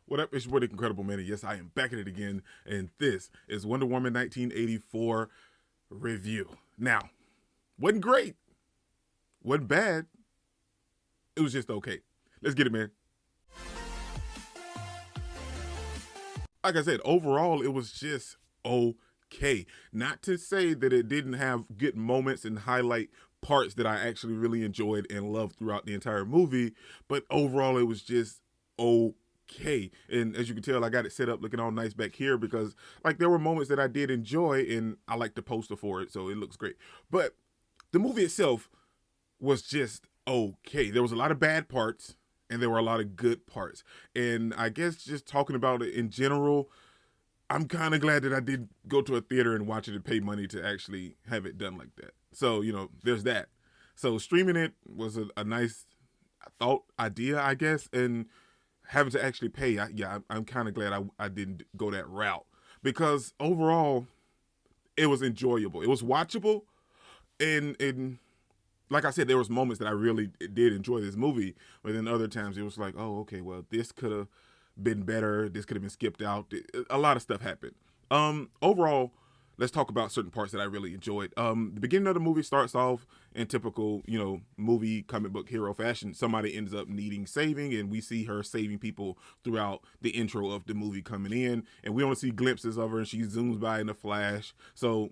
What up? It's your boy, the Incredible Man. Yes, I am back at it again, and this is Wonder Woman 1984 review. Now, wasn't great, wasn't bad. It was just okay. Let's get it, man. Like I said, overall, it was just okay. Not to say that it didn't have good moments and highlight parts that I actually really enjoyed and loved throughout the entire movie, but overall, it was just okay. And as you can tell, I got it set up looking all nice back here because like there were moments that I did enjoy and I like the poster for it, so it looks great. But the movie itself was just okay. There was a lot of bad parts and there were a lot of good parts. And I guess just talking about it in general, I'm kind of glad that I did go to a theater and watch it and pay money to actually have it done like that. So, there's that. So streaming it was a nice thought idea, I guess, and having to actually pay, I'm kind of glad I didn't go that route because overall, it was enjoyable. It was watchable, and like I said, there was moments that I really did enjoy this movie, but then other times it was like, oh, okay, well, this could have been better. This could have been skipped out. A lot of stuff happened. Overall, let's talk about certain parts that I really enjoyed. The beginning of the movie starts off in typical, movie comic book hero fashion. Somebody ends up needing saving, and we see her saving people throughout the intro of the movie coming in, and we only see glimpses of her, and she zooms by in a flash. So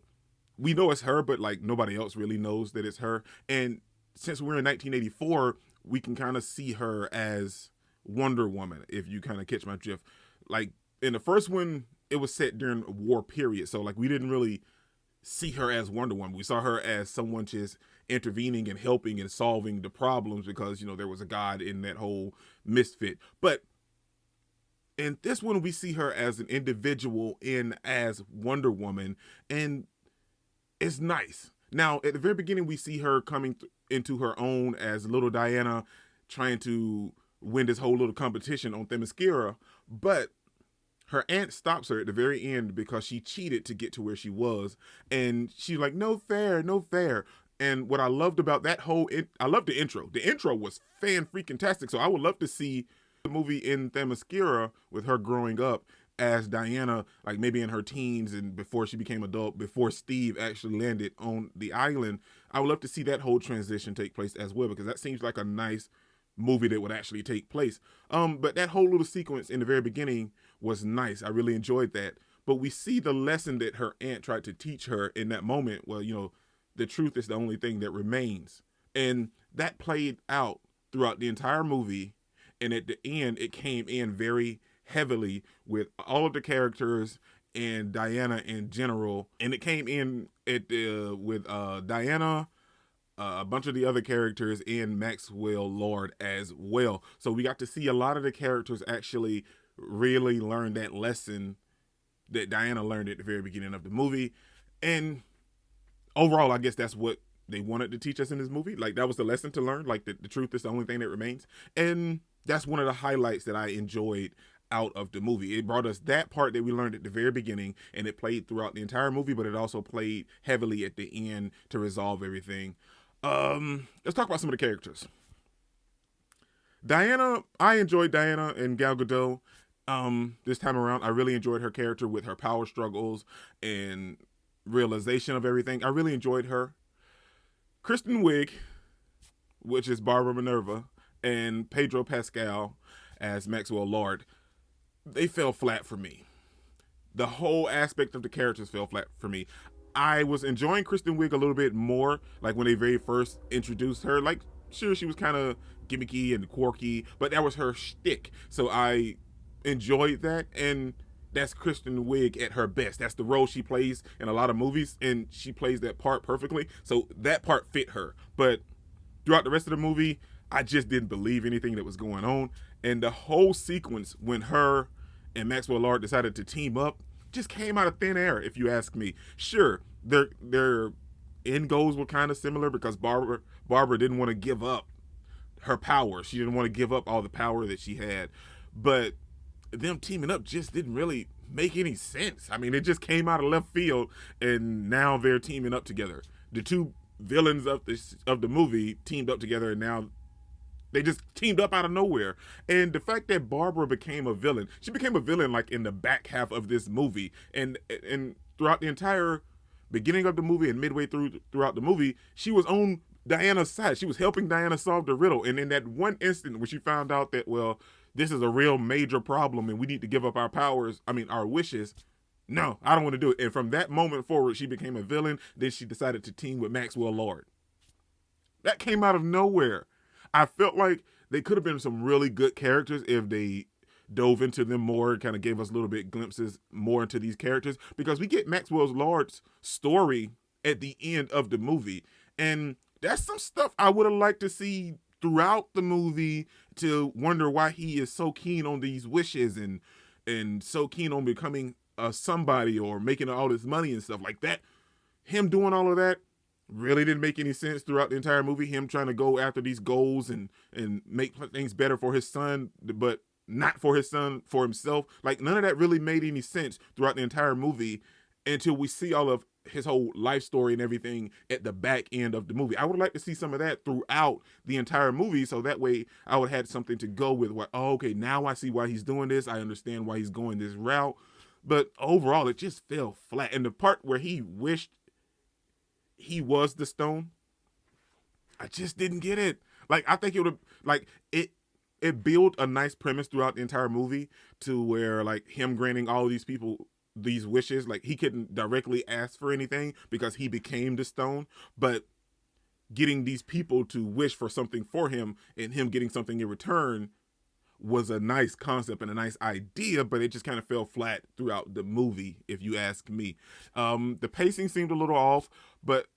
we know it's her, but like nobody else really knows that it's her. And since we're in 1984, we can kind of see her as Wonder Woman, if you kind of catch my drift. Like in the first one, it was set during a war period, so like we didn't really see her as Wonder Woman. We saw her as someone just intervening and helping and solving the problems because there was a god in that whole misfit. But in this one, we see her as an individual in as Wonder Woman, and it's nice. Now, at the very beginning, we see her coming into her own as little Diana, trying to win this whole little competition on Themyscira, but her aunt stops her at the very end because she cheated to get to where she was, and she's like, no fair, no fair. And what I loved about that I loved the intro. The intro was fan-freaking-tastic, so I would love to see the movie in Themyscira with her growing up as Diana, like maybe in her teens and before she became adult, before Steve actually landed on the island. I would love to see that whole transition take place as well, because that seems like a nice movie that would actually take place. But that whole little sequence in the very beginning was nice. I really enjoyed that. But we see the lesson that her aunt tried to teach her in that moment. Well, the truth is the only thing that remains. And that played out throughout the entire movie. And at the end, it came in very heavily with all of the characters and Diana in general, and it came in with Diana, a bunch of the other characters, and Maxwell Lord as well. So we got to see a lot of the characters actually really learn that lesson that Diana learned at the very beginning of the movie. And overall, I guess that's what they wanted to teach us in this movie. Like, that was the lesson to learn. Like, the truth is the only thing that remains. And that's one of the highlights that I enjoyed out of the movie. It brought us that part that we learned at the very beginning, and it played throughout the entire movie, but it also played heavily at the end to resolve everything. Let's talk about some of the characters. Diana, I enjoyed Diana and Gal Gadot. This time around, I really enjoyed her character with her power struggles and realization of everything. I really enjoyed her. Kristen Wiig, which is Barbara Minerva, and Pedro Pascal as Maxwell Lord, they fell flat for me. The whole aspect of the characters fell flat for me. I was enjoying Kristen Wiig a little bit more, like when they very first introduced her. Like, sure, she was kind of gimmicky and quirky, but that was her shtick. So I enjoyed that, and that's Kristen Wiig at her best. That's the role she plays in a lot of movies, and she plays that part perfectly. So that part fit her. But throughout the rest of the movie, I just didn't believe anything that was going on. And the whole sequence when her and Maxwell Lord decided to team up just came out of thin air, if you ask me. Sure, their end goals were kind of similar because Barbara didn't want to give up her power. She didn't want to give up all the power that she had. But them teaming up just didn't really make any sense. I mean, it just came out of left field, and now they're teaming up together. The two villains of the movie teamed up together, and now They just teamed up out of nowhere. And the fact that Barbara became a villain, she became a villain like in the back half of this movie. And throughout the entire beginning of the movie and midway throughout the movie, she was on Diana's side. She was helping Diana solve the riddle. And in that one instant where she found out that, well, this is a real major problem and we need to give up our powers, our wishes. No, I don't want to do it. And from that moment forward, she became a villain. Then she decided to team with Maxwell Lord. That came out of nowhere. I felt like they could have been some really good characters if they dove into them more, kind of gave us a little bit glimpses more into these characters, because we get Maxwell Lord's story at the end of the movie. And that's some stuff I would have liked to see throughout the movie, to wonder why he is so keen on these wishes and so keen on becoming somebody or making all this money and stuff like that. Him doing all of that really didn't make any sense throughout the entire movie. Him trying to go after these goals and make things better for his son, but not for his son, for himself. Like, none of that really made any sense throughout the entire movie until we see all of his whole life story and everything at the back end of the movie. I would like to see some of that throughout the entire movie, so that way I would have had something to go with. Where, oh, okay, now I see why he's doing this. I understand why he's going this route. But overall, it just fell flat. And the part where he wished he was the stone, I just didn't get it. Like, I think it would have, like, it built a nice premise throughout the entire movie, to where, like, him granting all these people these wishes, like, he couldn't directly ask for anything because he became the stone, but getting these people to wish for something for him and him getting something in return was a nice concept and a nice idea, but it just kind of fell flat throughout the movie, if you ask me. The pacing seemed a little off, but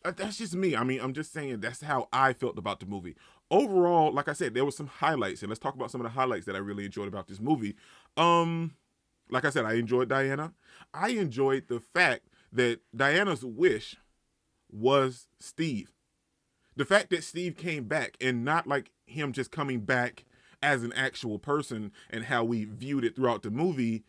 that's just me. I'm just saying that's how I felt about the movie. Overall, like I said, there were some highlights, and let's talk about some of the highlights that I really enjoyed about this movie. Like I said, I enjoyed Diana. I enjoyed the fact that Diana's wish was Steve. The fact that Steve came back, and not like him just coming back as an actual person and how we viewed it throughout the movie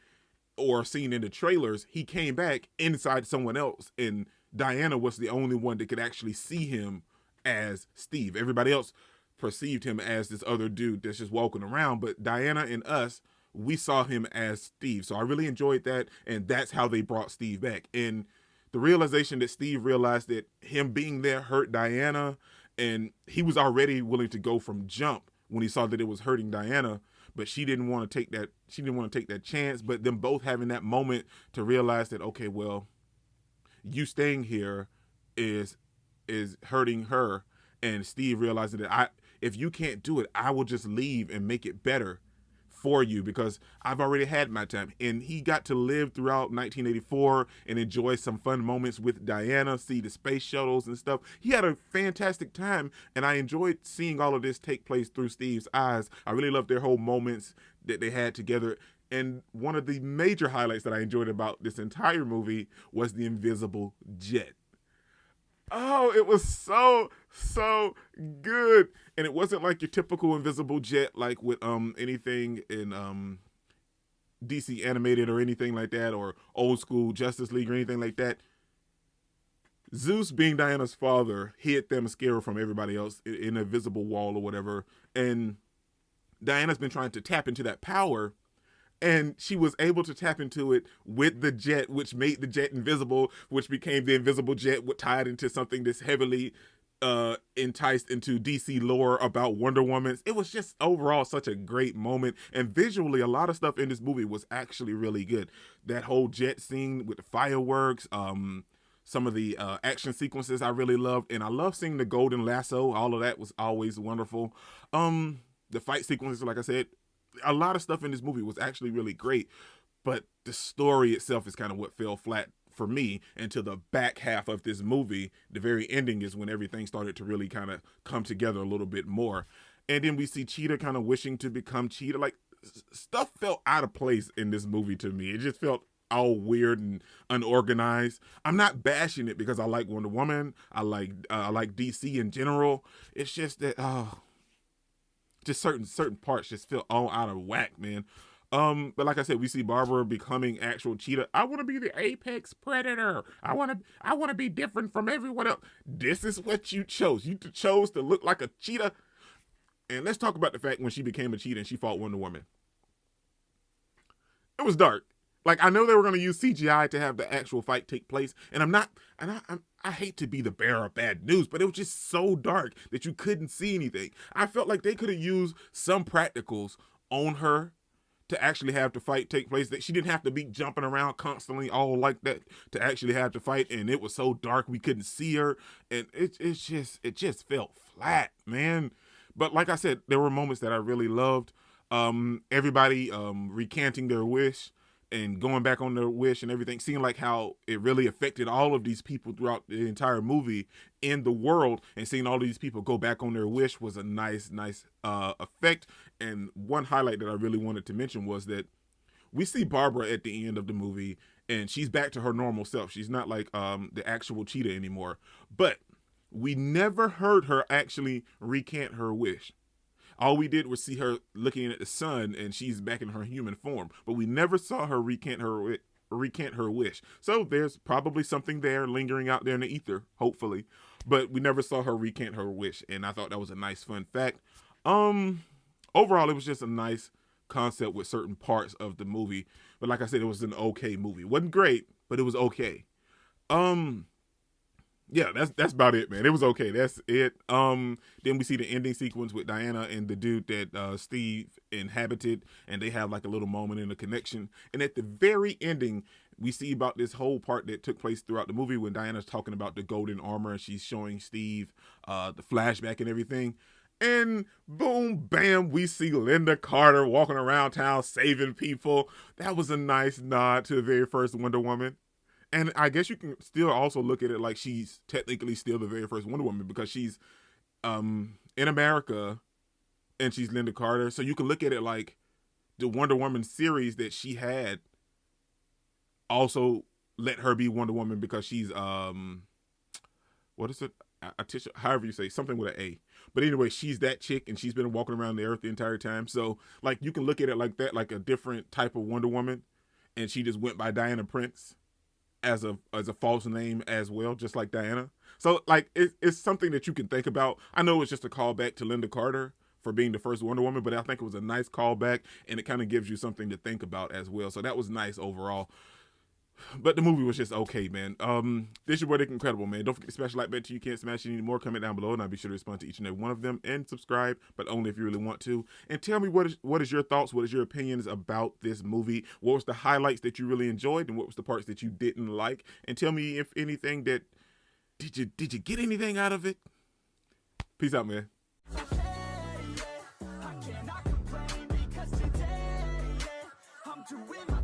or seen in the trailers. He came back inside someone else, and Diana was the only one that could actually see him as Steve. Everybody else perceived him as this other dude that's just walking around, but Diana and us, we saw him as Steve. So I really enjoyed that, and that's how they brought Steve back. And the realization that Steve realized that him being there hurt Diana, and he was already willing to go from jump when he saw that it was hurting Diana, but she didn't want to take that. She didn't want to take that chance. But them both having that moment to realize that, okay, well, you staying here is hurting her, and Steve realizing that if you can't do it, I will just leave and make it better for you, because I've already had my time. And he got to live throughout 1984 and enjoy some fun moments with Diana, see the space shuttles and stuff. He had a fantastic time, and I enjoyed seeing all of this take place through Steve's eyes. I really loved their whole moments that they had together. And one of the major highlights that I enjoyed about this entire movie was the invisible jet. Oh, it was so good. And it wasn't like your typical invisible jet, like with anything in DC animated or anything like that, or old school Justice League or anything like that. Zeus, being Diana's father, hid Themyscira from everybody else in a visible wall or whatever. And Diana's been trying to tap into that power, and she was able to tap into it with the jet, which made the jet invisible, which became the invisible jet, tied into something that's heavily enticed into DC lore about Wonder Woman. It was just overall such a great moment. And visually, a lot of stuff in this movie was actually really good. That whole jet scene with the fireworks, some of the action sequences I really loved. And I love seeing the golden lasso. All of that was always wonderful. The fight sequences, like I said, a lot of stuff in this movie was actually really great, but the story itself is kind of what fell flat for me until the back half of this movie. The very ending is when everything started to really kind of come together a little bit more. And then we see Cheetah kind of wishing to become Cheetah. Like, stuff felt out of place in this movie to me. It just felt all weird and unorganized. I'm not bashing it because I like Wonder Woman. I like DC in general. It's just that, just certain parts just feel all out of whack, man. But like I said, we see Barbara becoming actual Cheetah. I want to be the apex predator. I want to be different from everyone else. This is what you chose. You chose to look like a cheetah. And let's talk about the fact when she became a cheetah and she fought Wonder Woman. It was dark. Like, I know they were going to use CGI to have the actual fight take place, and I hate to be the bearer of bad news, but it was just so dark that you couldn't see anything. I felt like they could have used some practicals on her to actually have the fight take place, that she didn't have to be jumping around constantly all like that to actually have the fight. And it was so dark we couldn't see her, and it just felt flat, man. But like I said, there were moments that I really loved. Everybody recanting their wish and going back on their wish and everything, seeing like how it really affected all of these people throughout the entire movie in the world, and seeing all these people go back on their wish was a nice effect. And one highlight that I really wanted to mention was that we see Barbara at the end of the movie, and she's back to her normal self. She's not like the actual cheetah anymore, but we never heard her actually recant her wish. All we did was see her looking at the sun, and she's back in her human form. But we never saw her recant her wish. So there's probably something there lingering out there in the ether, hopefully. But we never saw her recant her wish, and I thought that was a nice fun fact. Overall, it was just a nice concept with certain parts of the movie. But like I said, it was an okay movie. It wasn't great, but it was okay. Yeah, that's about it, man. It was okay. That's it. Then we see the ending sequence with Diana and the dude that Steve inhabited, and they have like a little moment in a connection. And at the very ending, we see about this whole part that took place throughout the movie when Diana's talking about the golden armor, and she's showing Steve the flashback and everything. And boom, bam, we see Linda Carter walking around town saving people. That was a nice nod to the very first Wonder Woman. And I guess you can still also look at it like she's technically still the very first Wonder Woman, because she's in America and she's Linda Carter. So you can look at it like the Wonder Woman series that she had also let her be Wonder Woman, because she's what is it? However you say, something with an A. But anyway, she's that chick, and she's been walking around the earth the entire time. So like you can look at it like that, like a different type of Wonder Woman, and she just went by Diana Prince as a false name as well, just like Diana. So like it's something that you can think about. I know it's just a callback to Linda Carter for being the first Wonder Woman, but I think it was a nice callback, and it kind of gives you something to think about as well. So that was nice overall. But the movie was just okay, man. This is your boy Dick Incredible, man. Don't forget to smash the like button so you can't smash any more. Comment down below, and I'll be sure to respond to each and every one of them, and subscribe, but only if you really want to. And tell me what is your thoughts, what is your opinions about this movie? What was the highlights that you really enjoyed, and what was the parts that you didn't like? And tell me if anything that did you get anything out of it? Peace out, man. I cannot complain because today, I'm doing my